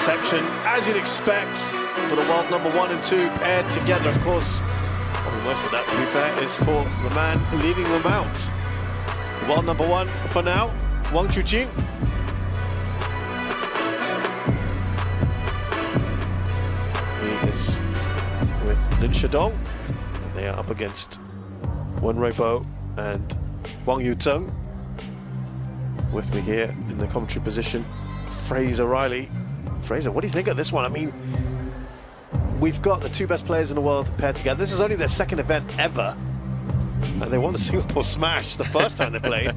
reception, as you'd expect, for the world number 1 and 2 paired together. Of course, probably most of that, to be fair, is for the man leading them out. World number 1 for now, Wang Chuqin. He is with Lin Shidong, and they are up against Ruibo and Wang Zheng. With me here in the commentary position, Fraser Riley. Fraser, what do you think of this one? I mean, we've got the 2 best players in the world paired together. This is only their 2nd event ever, and they won the Singapore Smash the first time they played.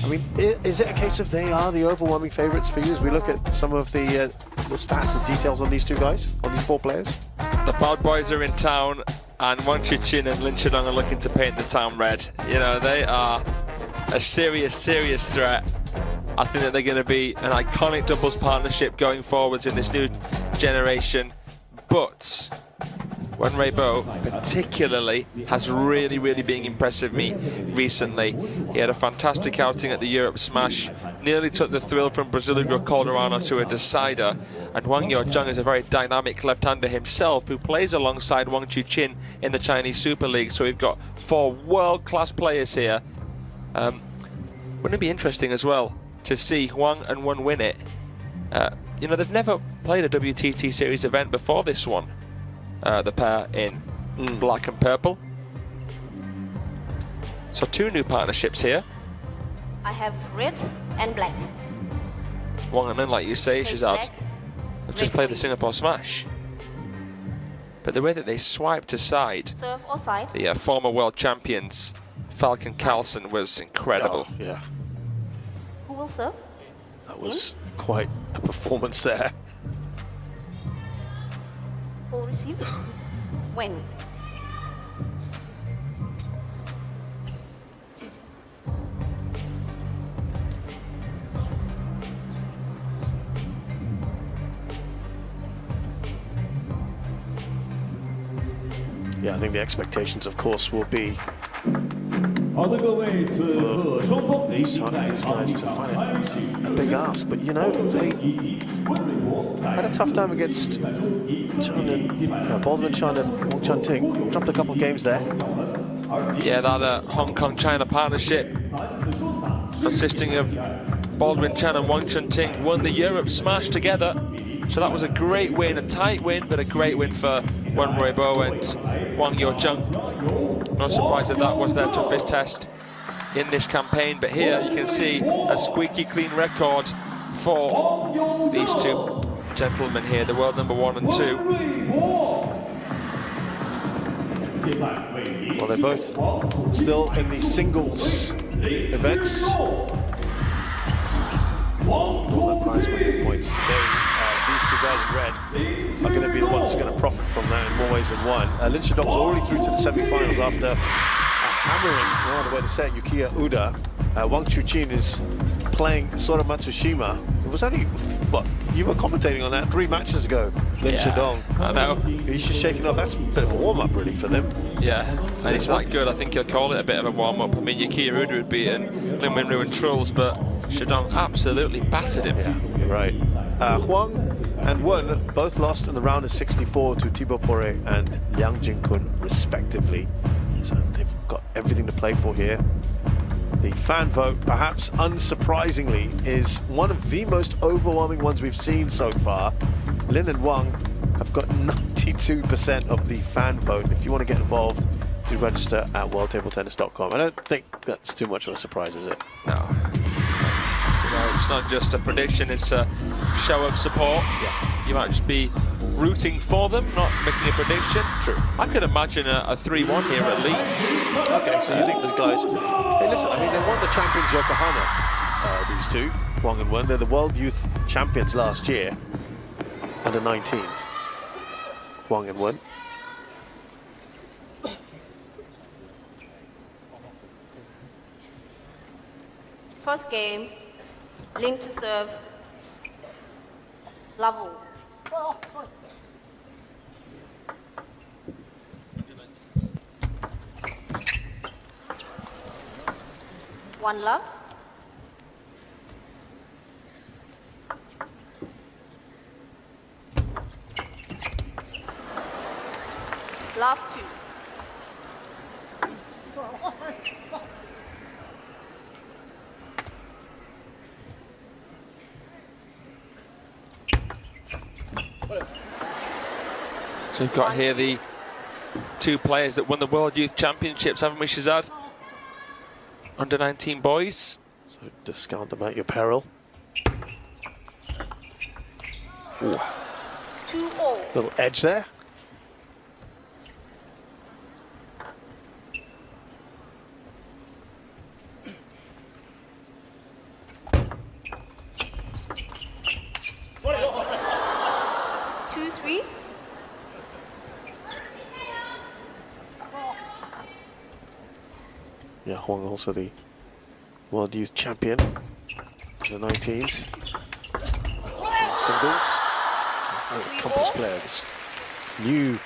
I mean, is it a case of they are the overwhelming favourites for you as we look at some of the stats and details on these 2 guys, on these 4 players? The bad boys are in town, and Wang Chuqin and Lin Shidong are looking to paint the town red. You know, they are a serious, serious threat. I think that they're going to be an iconic doubles partnership going forwards in this new generation. But Ruibo particularly has really been impressive me recently. He had a fantastic outing at the Europe Smash, nearly took the thrill from Brasileiro Calderano to a decider, and Wang Zheng is a very dynamic left-hander himself who plays alongside Wang Chuqin in the Chinese Super League. So we've got 4 world-class players here. Wouldn't it be interesting as well to see Huang and Wang win it? You know, they've never played a WTT Series event before this one. The pair in black and purple. So 2 new partnerships here. I have red and black. Wang and Lin, like you say, she's out. They've just played the Singapore Smash. But the way that they swiped aside Serve or side. the former world champions, Falcon Carlsen, was incredible. Oh, yeah. Who will serve? That was quite a performance there. Who will receive? Wang. Yeah, I think the expectations, of course, will be for these guys to find a big ask. But, you know, they had a tough time against Baldwin Chan and Wang Chunting. Dropped a couple of games there. Yeah, that Hong Kong-China partnership consisting of Baldwin Chan and Wang Chunting won the Europe Smash together. So that was a great win, a tight win, but a great win for Ruibo and Wang Zheng. No surprise that was their toughest test in this campaign, but here you can see a squeaky clean record for these 2 gentlemen here, the world number 1 and 2. Well, they're both still in the singles events. All that prize money points. These 2 guys in red are going to be the ones who are going to profit from that in more ways than one. Lin Shidong's already through to the semi-finals after hammering, no other way to say it, Yukiya Uda. Wang Chuqin is playing Sora Matsushima. It was only, what, you were commentating on that 3 matches ago, Lin Shidong. I know. He's just shaking off. That's a bit of a warm-up, really, for them. Yeah, and it's that good. I think he'll call it a bit of a warm-up. I mean, Yukiya Uda had beaten Lin Winru and Trulls, but Shidong absolutely battered him. Yeah, you're right. Huang and Wen both lost in the round of 64 to Thibaut Poré and Liang Jinkun, respectively. So they've got everything to play for here. The fan vote, perhaps unsurprisingly, is one of the most overwhelming ones we've seen so far. Lin and Wang have got 92% of the fan vote. If you want to get involved, do register at worldtabletennis.com. I don't think that's too much of a surprise, is it? No. You know, it's not just a prediction, it's a show of support. Yeah. You might just be rooting for them, not making a prediction. True. I could imagine a 3-1 here at least. Okay, so you think those guys... Hey, listen, I mean, they won the Champions Yokohama, these 2, Huang and Wen. They're the World Youth Champions last year, under 19s, Huang and Wen. First game, Lin to serve. Level. One love. So we've got here the two players that won the World Youth Championships, haven't we, Shazad? Under 19 boys. So discount them at your peril. Ooh. 2-all. Little edge there. Yeah, Huang also the World Youth Champion in the 19s. Singles. Very accomplished players. New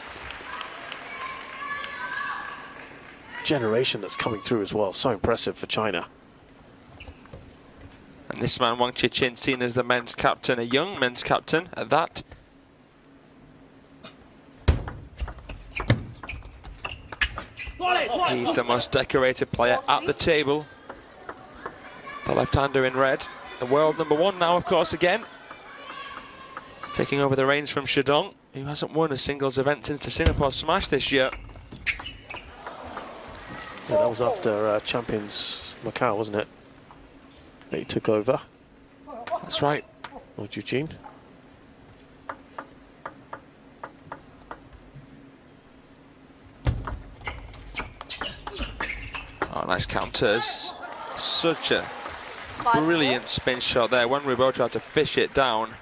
generation that's coming through as well. So impressive for China. And this man, Wang Chuqin, seen as the men's captain, a young men's captain at that. He's the most decorated player at the table. The left-hander in red. The world #1 now, of course, again. Taking over the reins from Zheng, who hasn't won a singles event since the Singapore Smash this year. Yeah, that was after Champions Macau, wasn't it? That he took over. That's right. Or Chuqin. Oh, nice counters. Such a brilliant spin shot there. When Ruibo tried to fish it down.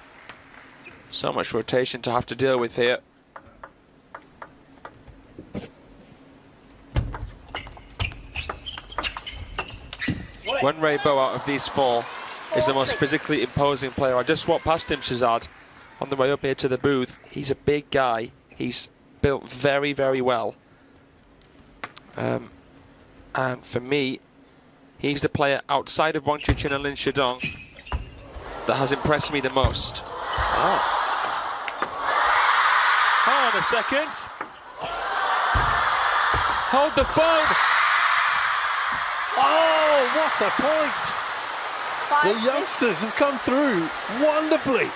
So much rotation to have to deal with here. When Ruibo, out of these four, is the most physically imposing player. I just walked past him, Shazad, on the way up here to the booth. He's a big guy. He's built very, very well. And for me, he's the player outside of Wang Chuqin and Lin Shidong that has impressed me the most. Hold on a second. Hold the phone. Oh, what a point! 5-6. The youngsters have come through wonderfully.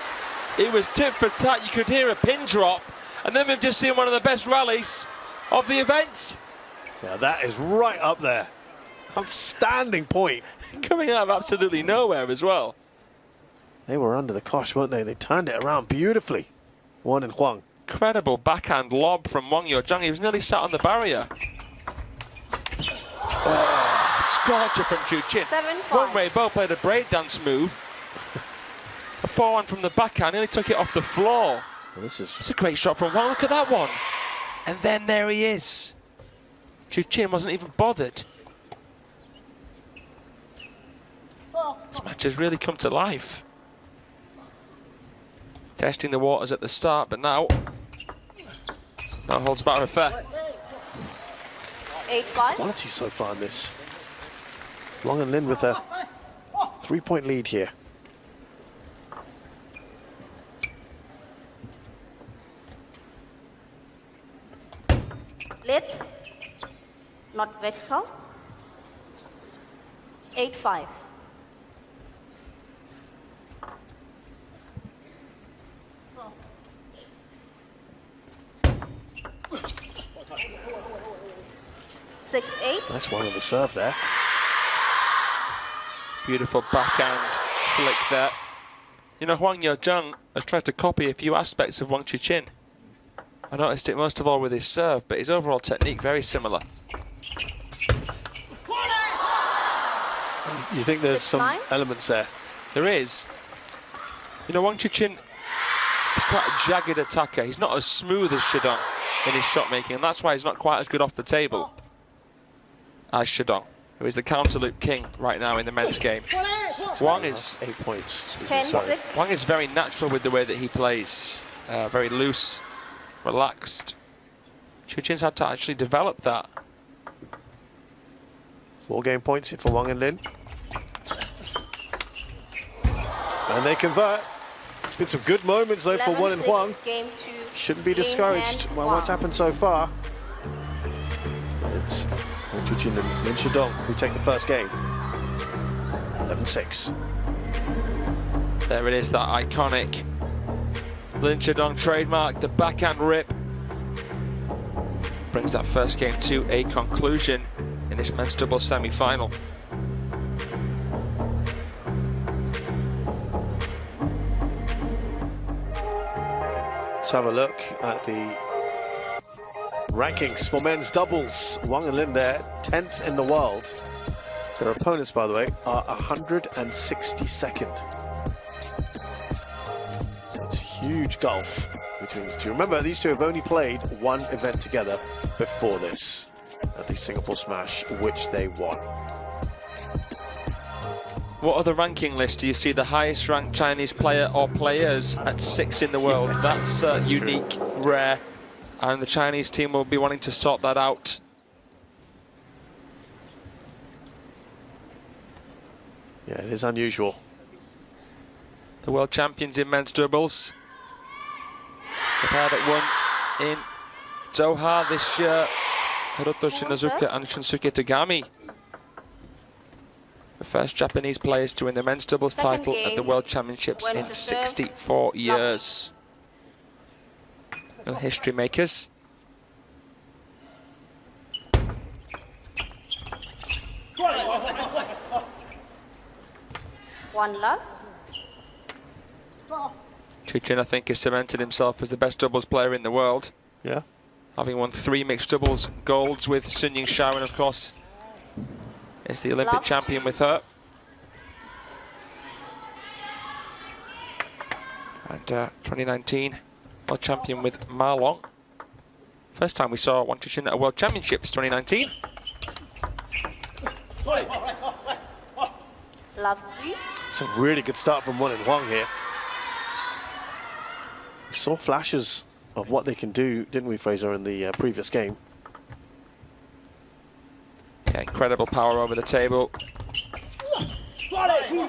It was tit for tat. You could hear a pin drop. And then we've just seen one of the best rallies of the event. Yeah, that is right up there. Outstanding point. Coming out of absolutely nowhere as well. They were under the cosh, weren't they? They turned it around beautifully. Wang and Huang. Incredible backhand lob from Wang Zheng. He was nearly sat on the barrier. Scorcher from Chuqin. 7-5. Wang Ruibo played a breakdance move. A forehand from the backhand, nearly took it off the floor. Well, It's a great shot from Wang. Look at that one. And then there he is. Chuqin wasn't even bothered. This match has really come to life. Testing the waters at the start, but now no holds barred affair. 8-5. quality so far in this. Wang and Lin with a 3-point lead here. Lit. Not vertical. 8-5. Six, 8. Nice one on the serve there. Beautiful backhand flick there. You know, Huang Zheng has tried to copy a few aspects of Wang Chuqin. I noticed it most of all with his serve, but his overall technique very similar. You think there's some 9? elements there? There is. You know, Wang Chuqin is quite a jagged attacker. He's not as smooth as Zheng in his shot making, and that's why he's not quite as good off the table as Zheng, who is the counter loop king right now in the men's game. Wang is 8 points. 10-6. Wang is very natural with the way that he plays, very loose, relaxed. Chuqin's had to actually develop that. 4 game points for Wang and Lin. And they convert. It's been some good moments though for Wang and Huang. Game 2. Shouldn't be Lin discouraged and by what's Huang. happened so far. It's Wang Chuqin and Lin Shidong who take the first game. 11-6. There it is, that iconic Lin Shidong trademark, the backhand rip brings that first game to a conclusion in this men's doubles semi-final. Let's have a look at the rankings for men's doubles. Wang and Lin there, 10th in the world. Their opponents, by the way, are 162nd. So it's a huge gulf between these two. Remember, these two have only played one event together before this, at the Singapore Smash, which they won. What other ranking list do you see the highest ranked Chinese player or players at 6 in the world? That's unique, rare, and the Chinese team will be wanting to sort that out. Yeah, it is unusual. The world champions in men's doubles. The pair that won in Doha this year, Hiroto Shinazuka and Shunsuke Tagami. The first Japanese players to win the men's doubles title at the World Championships in 64 years. Real history makers. One love. Chuqin, I think, has cemented himself as the best doubles player in the world. Yeah. Having won 3 mixed doubles golds with Sun Ying Shao, and of course is the Olympic champion with her. And 2019 world champion with Ma Long. First time we saw Wang Chuqin at a World Championships, 2019. Love 3. It's a really good start from Wang and Huang here. We saw flashes of what they can do, didn't we, Fraser, in the previous game? Yeah, incredible power over the table. You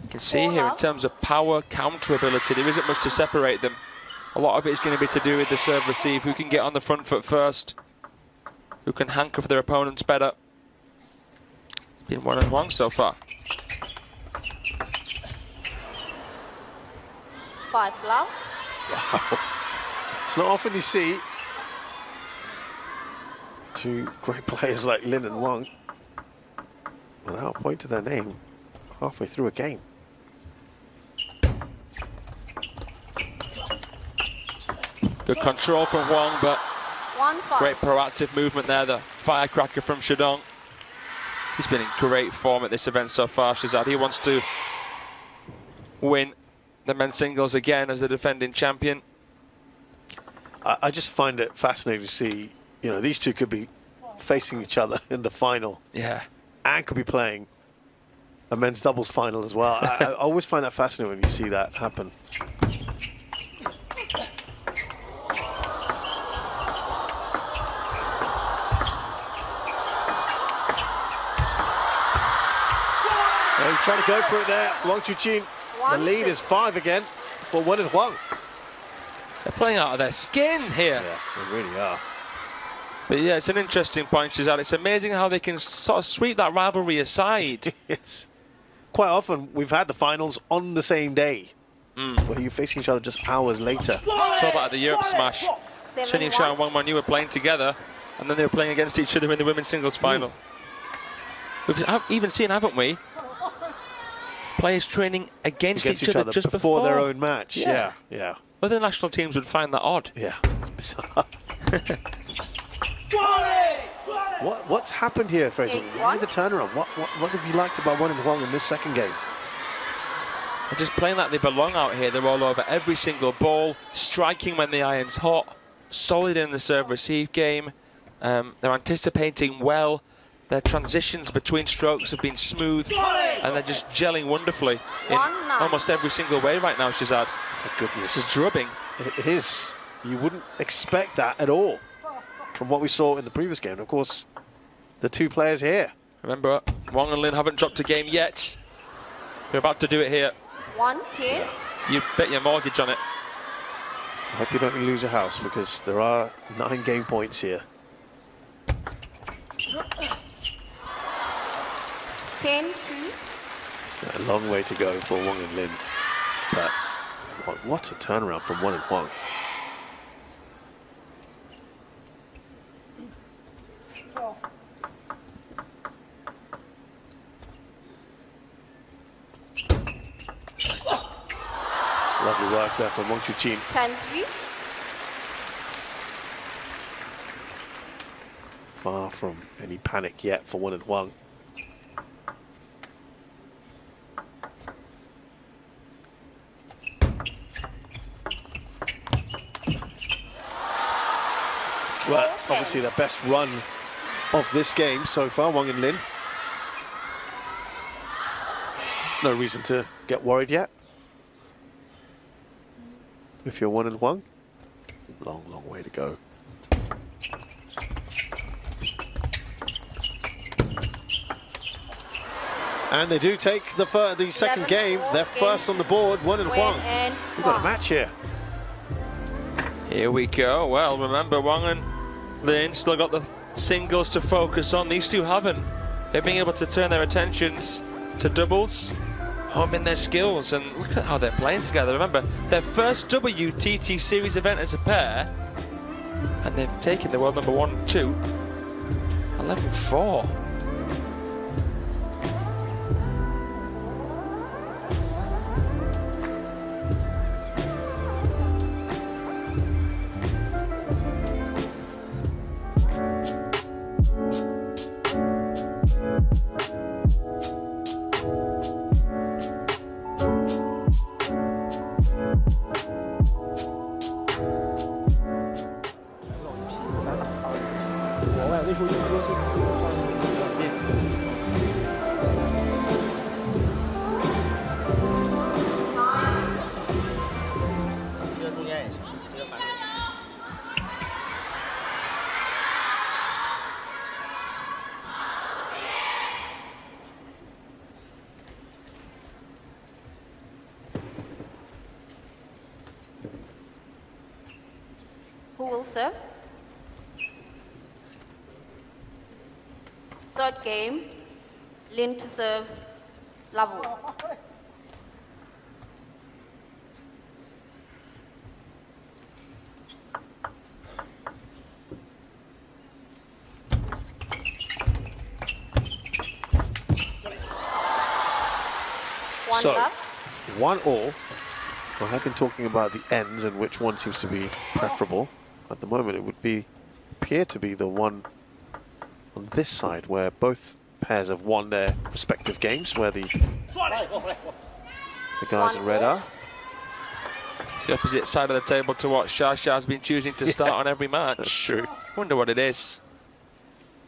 can see here in terms of power, counter ability, there isn't much to separate them. A lot of it is going to be to do with the serve receive, who can get on the front foot first, who can handcuff their opponents better. It's been Wang and Huang so far. 5 love. Wow. It's not often you see two great players like Lin and Wang without a point to their name halfway through a game. Good control from Huang, but 1-5. great proactive movement there, the firecracker from Shidong. He's been in great form at this event so far, Shazad. He wants to win the men's singles again as the defending champion. I just find it fascinating to see, you know, these two could be facing each other in the final. Yeah. And could be playing a men's doubles final as well. I always find that fascinating when you see that happen. He's trying to go for it there, Wang Chuqin. The lead is 5 again for Wang and Huang. They're playing out of their skin here. Yeah, they really are. But yeah, it's an interesting point, Shazad. It's amazing how they can sort of sweep that rivalry aside. Yes. Quite often, we've had the finals on the same day, where you're facing each other just hours later. Saw that at the Europe Smash. Sun Ying Shao and Wang Manu were playing together, and then they were playing against each other in the women's singles final. We've even seen, haven't we, players training against each other just before their own match. Yeah, yeah. Other national teams would find that odd. Yeah, it's bizarre. What's happened here, Fraser? Why the turnaround? What have you liked about Wang and Huang in this second game? They're just playing like they belong out here. They're all over every single ball, striking when the iron's hot, solid in the serve-receive game. They're anticipating well. Their transitions between strokes have been smooth, and they're just gelling wonderfully in almost every single way right now, Shazad. My goodness. It's a drubbing. It is. You wouldn't expect that at all from what we saw in the previous game. And of course, the two players here. Remember, Wang and Lin haven't dropped a game yet. They're about to do it here. 1-10. You bet your mortgage on it. I hope you don't lose your house, because there are 9 game points here. 10-2. A long way to go for Wang and Lin. But what a turnaround from Wang and Huang. Lovely work there from Wang Chuqin. 10-3. Far from any panic yet for Wen and Huang. Well, obviously the best run of this game so far, Wang and Lin. No reason to get worried yet. If you're Wen and Huang, long, long way to go. And they do take the second game. They're first on the board, Wen and Huang. We've got a match here. Here we go. Well, remember, Wang and Lin still got the singles to focus on. These two haven't. They're being able to turn their attentions to doubles, homing their skills, and look at how they're playing together. Remember, their first WTT series event as a pair, and they've taken the world number 1 and 2, 11-4. Who will serve? Third game, Lin to serve, level. So, 1-1. I have been talking about the ends and which one seems to be preferable. At the moment, it would appear to be the one on this side where both pairs have won their respective games, where the guys in red are. It's the opposite side of the table to what Sha's been choosing to start on every match. That's true. Wonder what it is.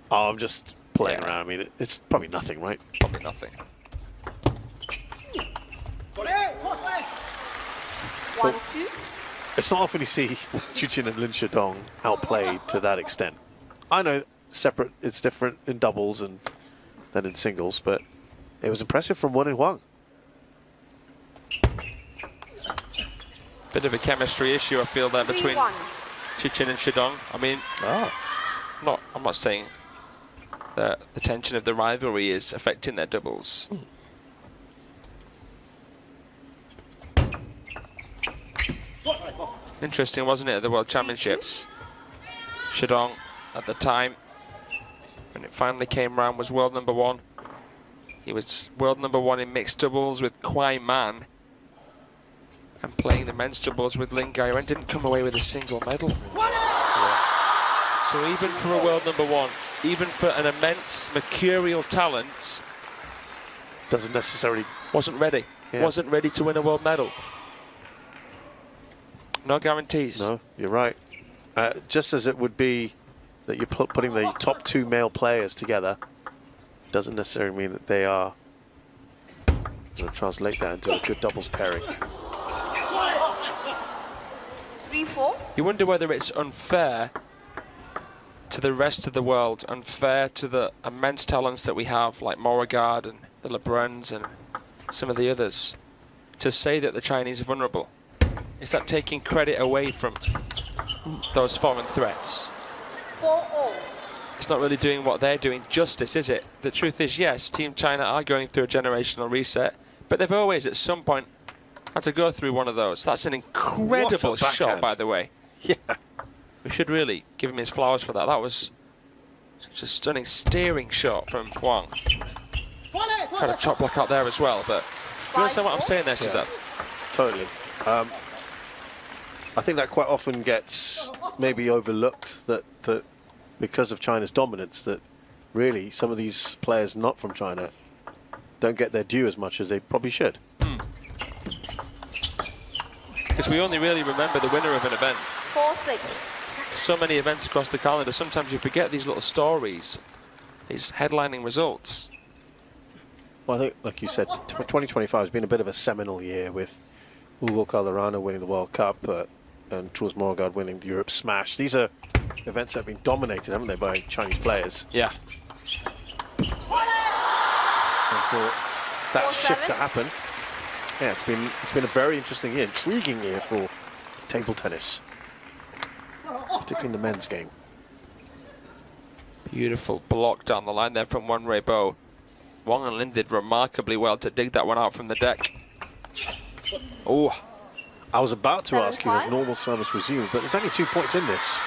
Oh, I'm just playing around. I mean, it's probably nothing, right? Probably nothing. 1-2. It's not often you see Chuqin and Lin Shidong outplayed to that extent. I know it's different in doubles and than in singles, but it was impressive from Wen and Huang. Bit of a chemistry issue, I feel, there between Chuqin and Shidong. I mean, I'm not saying that the tension of the rivalry is affecting their doubles. Interesting, wasn't it, at the World Championships? Shidong, at the time, when it finally came round, was world number 1. He was world number 1 in mixed doubles with Kwai Man, and playing the men's doubles with Lin Gaiwen, and didn't come away with a single medal. So even for a world number 1, even for an immense mercurial talent, Doesn't necessarily... wasn't ready. Wasn't ready to win a world medal. No guarantees. No, you're right. Just as it would be that you're putting the top 2 male players together, doesn't necessarily mean that they are going to translate that into a good doubles pairing. 3-4. You wonder whether it's unfair to the rest of the world, unfair to the immense talents that we have, like Beauregard and the Lebruns and some of the others, to say that the Chinese are vulnerable. Is that taking credit away from those foreign threats? 4-0. It's not really doing what they're doing justice, is it? The truth is, yes, Team China are going through a generational reset, but they've always, at some point, had to go through one of those. That's an incredible shot, by the way. Yeah. We should really give him his flowers for that. That was Such a stunning steering shot from Huang. Had a chop block out there as well, but you understand what I'm saying there, Shazad? Yeah, totally. I think that quite often gets maybe overlooked, that because of China's dominance, that really some of these players not from China don't get their due as much as they probably should. Because we only really remember the winner of an event. 4-6. So many events across the calendar, sometimes you forget these little stories, these headlining results. Well, I think, like you said, 2025 has been a bit of a seminal year, with Hugo Calderano winning the World Cup and Truls Morgard winning the Europe Smash. These are events that have been dominated, haven't they, by Chinese players? Yeah. And for that shift to happen, yeah, it's been a very interesting year, intriguing year for table tennis, particularly in the men's game. Beautiful block down the line there from Ruibo. Wang and Lin did remarkably well to dig that one out from the deck. Oh, I was about to ask you as normal service resumes, but there's only 2 points in this.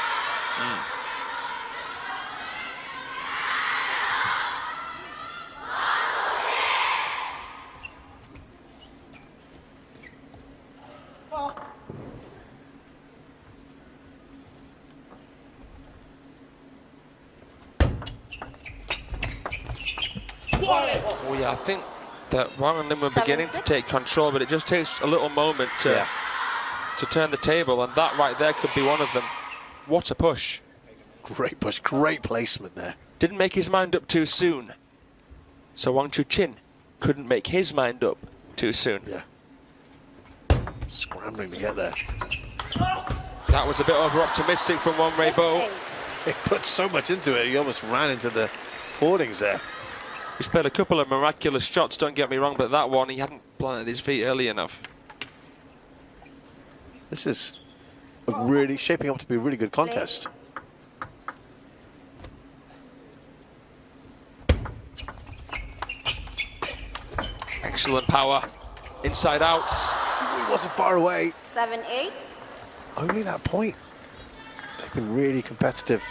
Oh yeah, I think that Wang and Lin were beginning to take control, but it just takes a little moment to turn the table, and that right there could be one of them. What a push. Great push, great placement there. Didn't make his mind up too soon. So Wang Chuqin couldn't make his mind up too soon. Yeah. Scrambling to get there. That was a bit over-optimistic from Ruibo. He put so much into it, he almost ran into the hoardings there. He's played a couple of miraculous shots, don't get me wrong, but that one, he hadn't planted his feet early enough. This is really shaping up to be a really good contest. Excellent power. Inside out. He wasn't far away. 7-8. Only that point. They've been really competitive.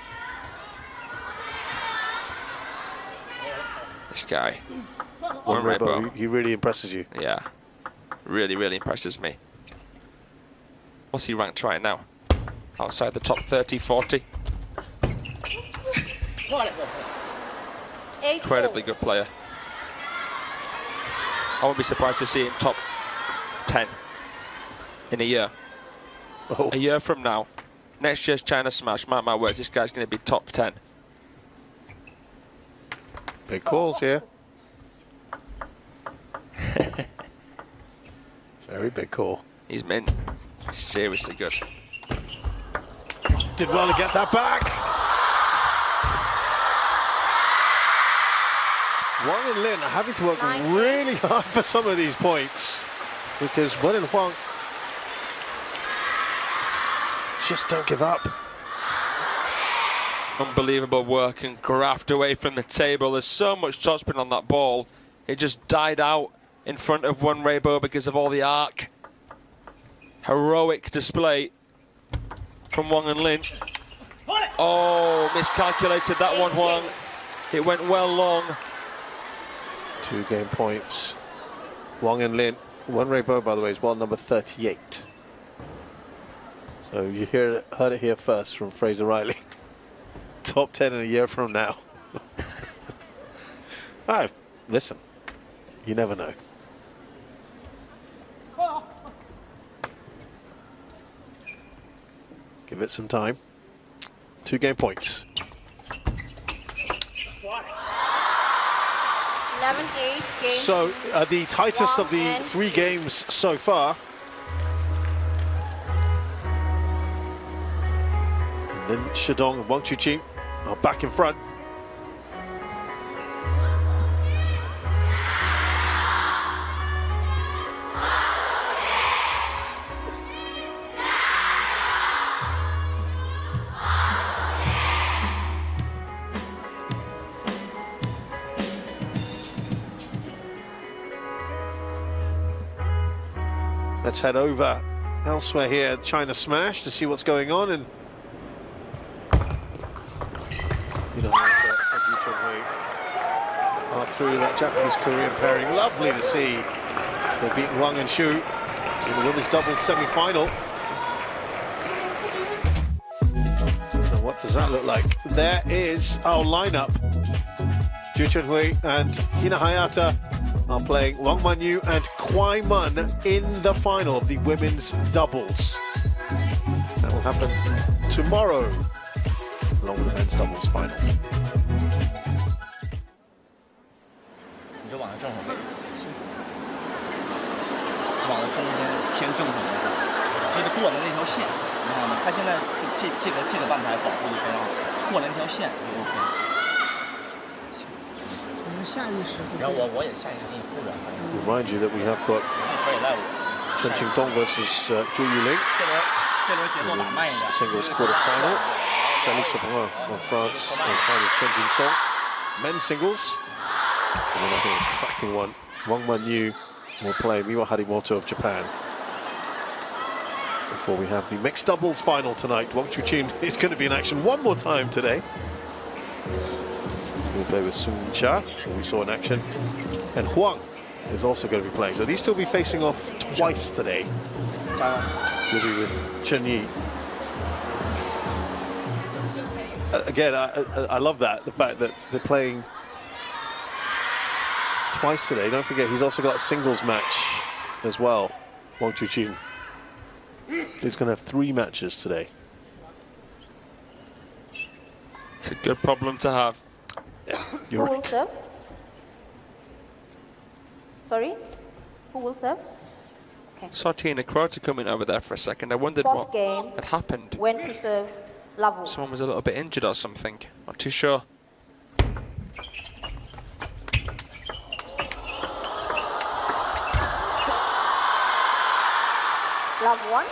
This guy. Ruibo, he really impresses you. Yeah. Really, really impresses me. What's he ranked right now? Outside the top 30, 40. Incredibly good player. I won't be surprised to see him top 10 in a year. Oh. A year from now, next year's China Smash, mark my words, this guy's going to be top 10. Big calls here. Very big call. He's mint. Seriously good. Did well to get that back. Wang and Lin are having to work really hard for some of these points, because Wen and Huang just don't give up. Unbelievable work and graft away from the table. There's so much topspin on that ball. It just died out in front of Ruibo because of all the arc. Heroic display from Wang and Lin. Oh, miscalculated that one, Huang. It went well long. 2 game points. Wang and Lin. Ruibo, by the way, is world number 38. So you heard it here first from Fraser Riley. Top 10 in a year from now. Oh, listen, you never know. Give it some time. 2 game points. 11-8 game. So the tightest of the 3 games so far. Lin Shidong and Wang Chuqin are back in front. Let's head over elsewhere here at China Smash to see what's going on. And you know, through that Japanese-Korean pairing. Lovely to see. They've beaten Wang and Xu in the women's doubles semi-final. So what does that look like? There is our lineup. Ju Chunhui and Hina Hayata are playing Wang Manyu and Kwai Mun in the final of the women's doubles. That will happen tomorrow, along with the men's doubles final. 你就往它正手背，往了中间偏正手那块，就是过了那条线，你看吗？它现在这个半台保护的非常好，过了那条线就 OK。下意识。然后我也下意识给你复原。Remind you that we have got Chen Qingdong versus Zhu Yuling. 这轮节奏打慢一点。Singles quarter-final. Felix Lebrun of France and China's Chen Jinsong. Men's singles. And then I think a cracking one. Wang Manyu will play Miwa Harimoto of Japan. Before we have the mixed doubles final tonight, Wang Chuqin is going to be in action one more time today. He'll play with Sung Cha, who we saw in action. And Huang is also going to be playing. So these two will be facing off twice today. He'll be with Chen Yi. Again, I love that, the fact that they're playing twice today. Don't forget, he's also got a singles match as well, Wang Chuqin. He's going to have 3 matches today. It's a good problem to have. Yeah, you're Who will right. serve? Sorry? Who will serve? Okay. Saw Tina Crota coming over there for a second. I wondered Fourth what game. had happened. When to serve? Level. Someone was a little bit injured or something. Not too sure. Love 1.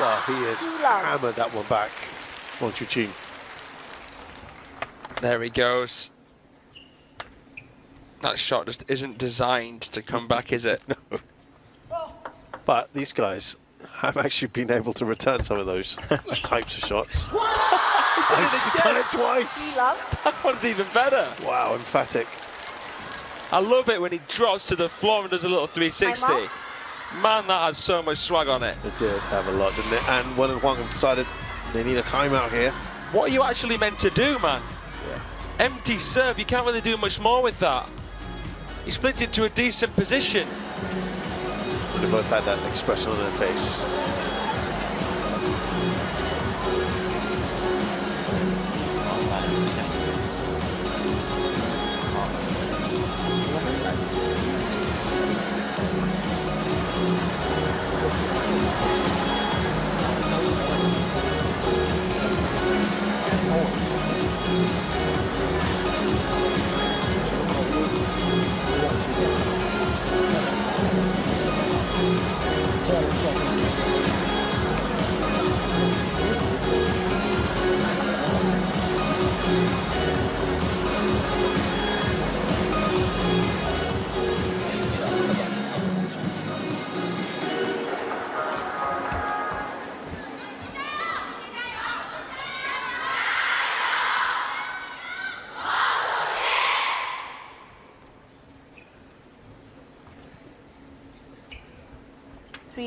Wow, he has hammered that one back, Wang Chuqin. There he goes. That shot just isn't designed to come back, is it? No. But these guys have actually been able to return some of those types of shots. He's done it twice. That one's even better. Wow, emphatic. I love it when he drops to the floor and does a little 360. Man, that has so much swag on it. It did have a lot, didn't it? And Wen and Huang have decided they need a timeout here. What are you actually meant to do, man? Yeah. Empty serve, you can't really do much more with that. He's flipped it to a decent position. They both had that expression on their face.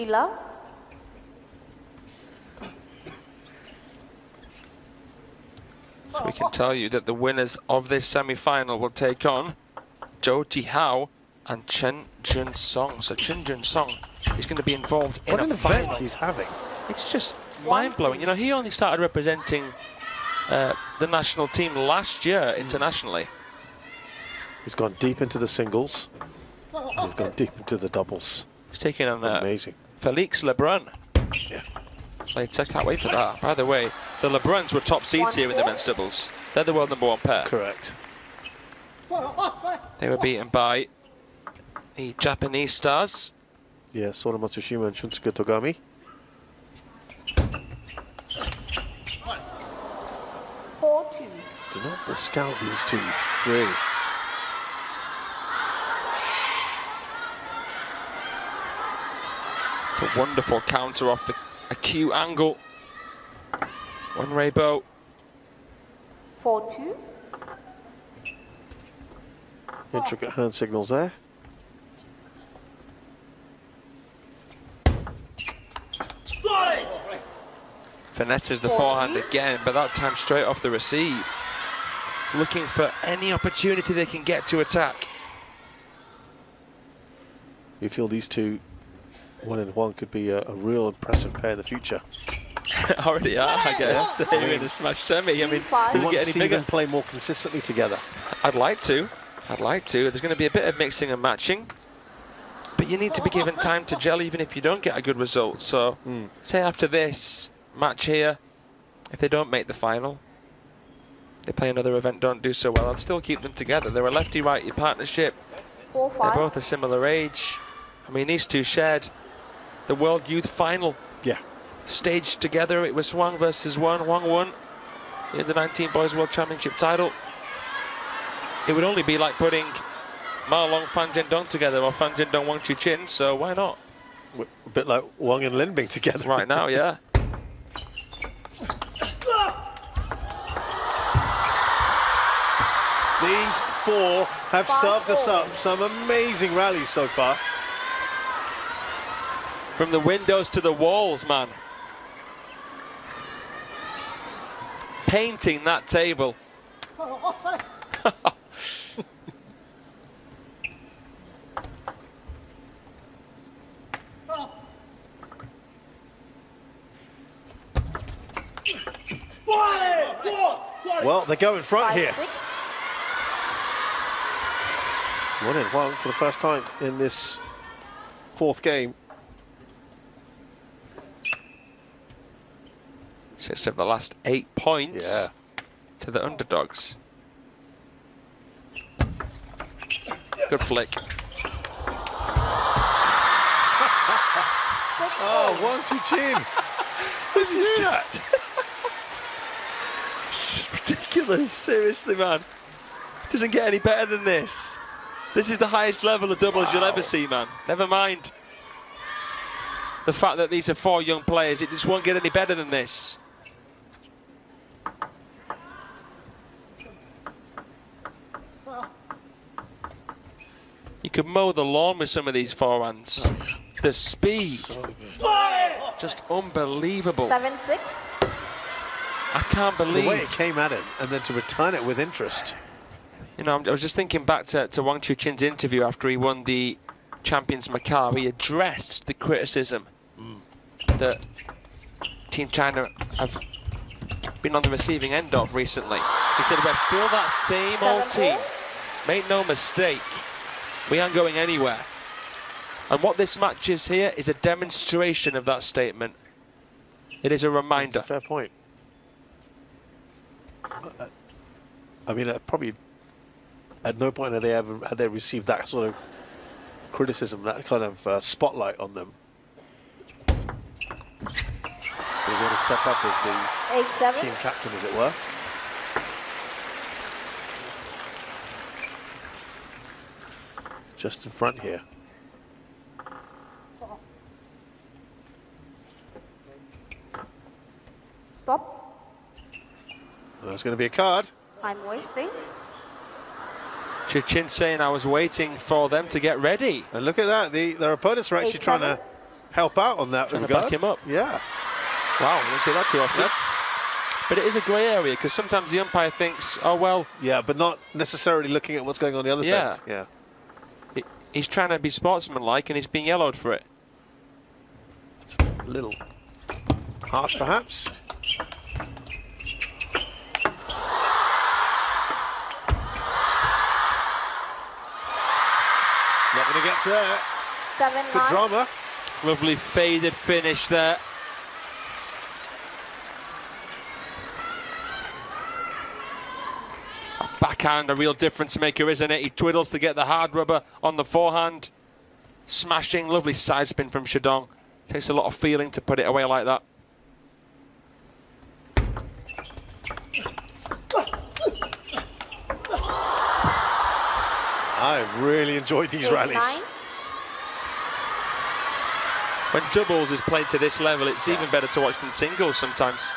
Love. So we can tell you that the winners of this semi-final will take on Zhou Jihao and Chen Jinsong. So Chen Jinsong is going to be involved in a final. Event he's having. It's just mind-blowing. You know, he only started representing the national team last year internationally. He's gone deep into the singles. He's gone deep into the doubles. He's taking on amazing. Felix Lebrun. Yeah. I can't wait for that. By the way, the Lebruns were top seeds here in the men's doubles. They're the world #1 pair. Correct. They were beaten by the Japanese stars. Yeah, Sora Matsushima and Shunsuke Togami. Do not discount these two, really. It's a wonderful counter off the acute angle. Ruibo. 4-2. Intricate hand signals there. Finesses the forehand again, but that time straight off the receive. Looking for any opportunity they can get to attack. You feel these two, Wang and Huang, could be a real impressive pair in the future. Already are, I guess. They're in a smash semi. I mean, We does it want get to any see bigger? them play more consistently together. I'd like to. I'd like to. There's going to be a bit of mixing and matching. But you need to be given time to gel even if you don't get a good result. So, say after this match here, if they don't make the final, they play another event, don't do so well, I'd still keep them together. They're a lefty-righty partnership. 4-5. They're both a similar age. I mean, these two shared the World Youth Final Yeah. stage together. It was Huang versus Wang. Huang won the Under-19 Boys World Championship title. It would only be like putting Ma Long, Fan Jiandong together, or Fan Jiandong, Wang Chuqin, so why not? A bit like Wang and Lin being together. Right now, yeah. These four have served us up some amazing rallies so far. From the windows to the walls, man. Painting that table. Well, they go in front here. 5-6. Wang and Huang for the first time in this fourth game. 6 of the last 8 points Yeah. to the underdogs. Good flick. Oh, Wang Chuqin. This is just... it's just ridiculous, seriously, man. Doesn't get any better than this. This is the highest level of doubles you'll ever see, man. Never mind the fact that these are 4 young players. It just won't get any better than this. You could mow the lawn with some of these forehands. The speed, just unbelievable. 7-6. I can't The way believe. it came at him and then to return it with interest. You know, I was just thinking back to Wang Chuqin's interview after he won the Champions Macau. He addressed the criticism that Team China have been on the receiving end of recently. He said, we're still that same old team. Make no mistake, we aren't going anywhere. And what this match is here is a demonstration of that statement. It is a reminder. Fair point. I mean, probably at no point had they received that sort of criticism, that kind of spotlight on them. They're going to step up as the 8-7. team captain, as it were. Just in front here. Stop. There's going to be a card. I'm wasting. Chuqin saying I was waiting for them to get ready. And look at that. Their opponents are actually trying to help out on that Trying to regard. back him up. Yeah. Wow, we don't see that too often. But it is a grey area because sometimes the umpire thinks, oh well. Yeah, but not necessarily looking at what's going on the other side. Yeah. He's trying to be sportsmanlike and he's being yellowed for it. It's a little harsh, perhaps. Not going to get there. 7-9. Good drama. Lovely faded finish there. A backhand, a real difference maker, isn't it? He twiddles to get the hard rubber on the forehand. Smashing, lovely side spin from Shidong. Takes a lot of feeling to put it away like that. I really enjoyed these rallies. 8-9. When doubles is played to this level, it's even better to watch than singles sometimes.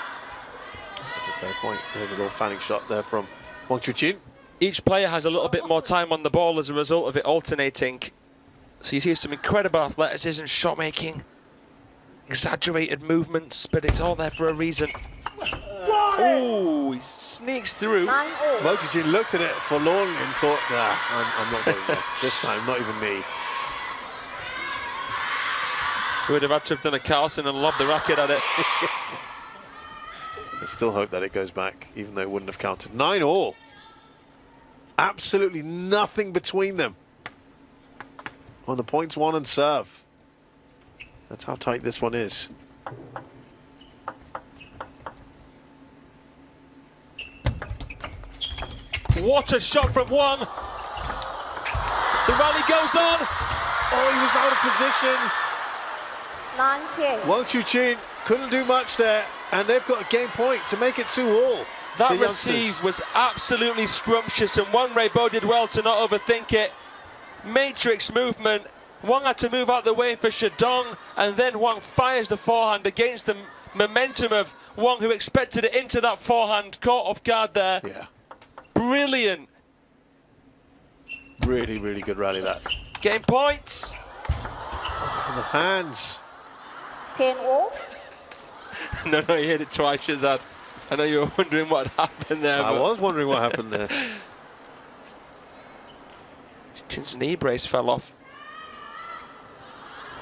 That's a fair point. There's a little fanning shot there from Wang Chuqin. Each player has a little bit more time on the ball as a result of it alternating. So you see some incredible athleticism, shot making, exaggerated movements, but it's all there for a reason. Oh, he sneaks through. 9-all. Wang Chuqin looked at it forlornly and thought, nah, I'm not going there. This time, not even me. We would have had to have done a Carlson and lobbed the racket at it. I still hope that it goes back, even though it wouldn't have counted. 9-all. Absolutely nothing between them on the points won and serve. That's how tight this one is. What a shot from Huang. The rally goes on. Oh, he was out of position. 9-10. Wang Chuqin couldn't do much there, and they've got a game point to make it 2-all. That receive was absolutely scrumptious, and Ruibo did well to not overthink it. Matrix movement. Wang had to move out the way for Zheng, and then Huang fires the forehand against the momentum of Wang, who expected it into that forehand, caught off guard there. Yeah. Brilliant. Really, really good rally, that. Game points. And the hands. 10-all. No, you hit it twice, Shazad. I know you were wondering what happened there. I was wondering what happened there. Chin's knee brace fell off.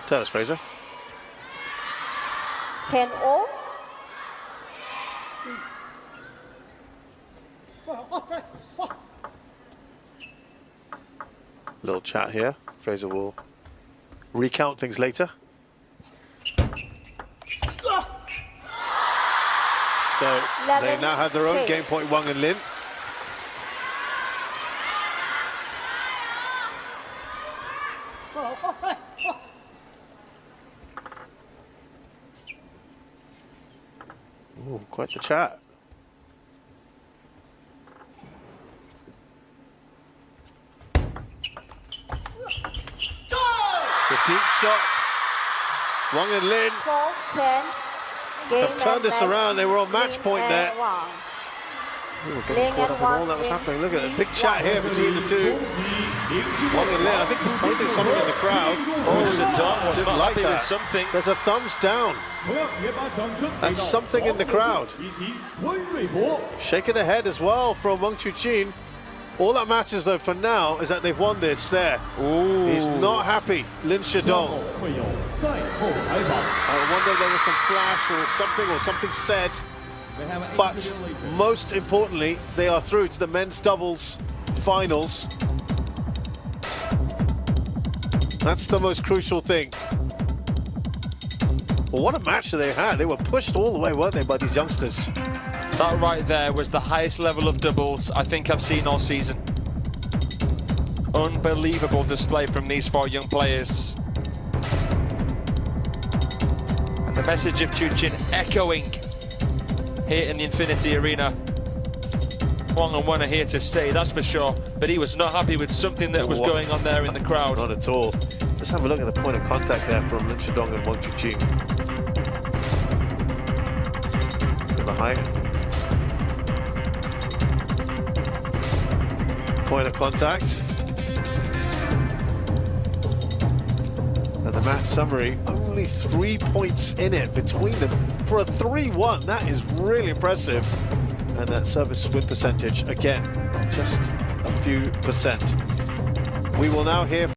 Tell us, Fraser. 10-all. Little chat here. Fraser will recount things later. So they now have their own game point, Wang and Lin. Ooh, quite the chat. It's a deep shot. Wang and Lin 12-10. have turned this around. They were on match point there. Ooh, getting caught up in all that was happening. Look at it, big chat here between the two. Wang and Lin, I think he's pointing something in the crowd. Oh, didn't like that. Something. There's a thumbs down. And something in the crowd. Shaking the head as well from Wang Chuqin. All that matters though for now is that they've won this there. Ooh. He's not happy, Lin Shidong. I wonder if there was some flash or something said. But most importantly, they are through to the men's doubles finals. That's the most crucial thing. Well, what a match that they had. They were pushed all the way, weren't they, by these youngsters? That right there was the highest level of doubles I think I've seen all season. Unbelievable display from these four young players. And the message of Chuqin echoing here in the Infinity Arena. Huang and Wang are here to stay, that's for sure. But he was not happy with something that was going on there in the crowd. Not at all. Let's have a look at the point of contact there from Lin Shidong and Wang Chuqin. To the height. Point of contact. And the match summary, only 3 points in it between them for a 3-1. That is really impressive. And that service win percentage, again, just a few percent. We will now hear